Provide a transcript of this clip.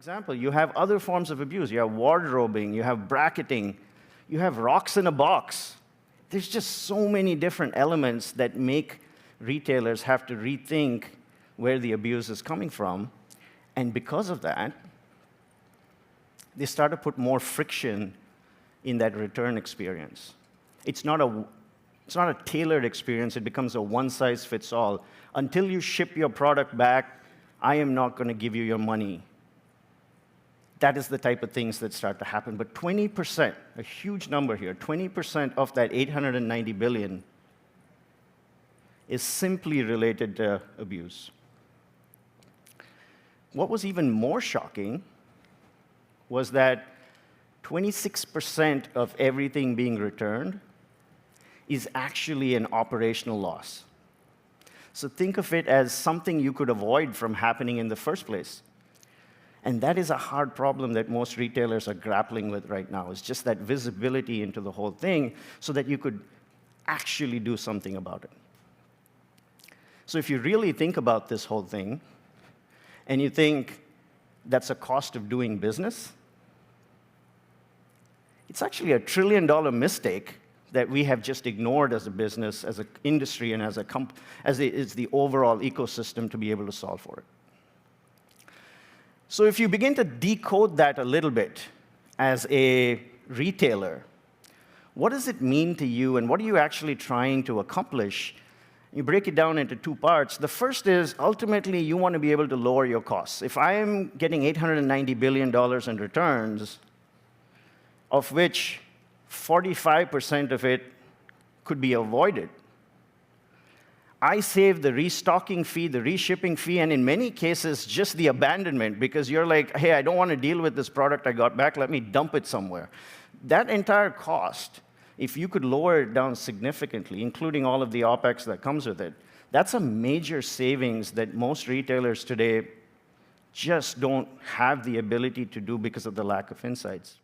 example. You have other forms of abuse. You have wardrobing, you have bracketing, you have rocks in a box. There's just so many different elements that make retailers have to rethink where the abuse is coming from. And because of that, they start to put more friction in that return experience. It's not a tailored experience. It becomes a one-size-fits-all. Until you ship your product back, I am not going to give you your money. That is the type of things that start to happen. But 20%, a huge number here, 20% of that $890 billion is simply related to abuse. What was even more shocking was that 26% of everything being returned is actually an operational loss. So think of it as something you could avoid from happening in the first place. And that is a hard problem that most retailers are grappling with right now, is just that visibility into the whole thing so that you could actually do something about it. So if you really think about this whole thing, and you think that's a cost of doing business, it's actually a $1 trillion mistake that we have just ignored as a business, as an industry, and as the overall ecosystem to be able to solve for it. So if you begin to decode that a little bit as a retailer, what does it mean to you, and what are you actually trying to accomplish? You break it down into two parts. The first is, ultimately, you want to be able to lower your costs. If I am getting $890 billion in returns, of which 45% of it could be avoided, I save the restocking fee, the reshipping fee, and in many cases, just the abandonment, because you're like, hey, I don't want to deal with this product I got back, let me dump it somewhere. That entire cost, if you could lower it down significantly, including all of the OpEx that comes with it, that's a major savings that most retailers today just don't have the ability to do because of the lack of insights.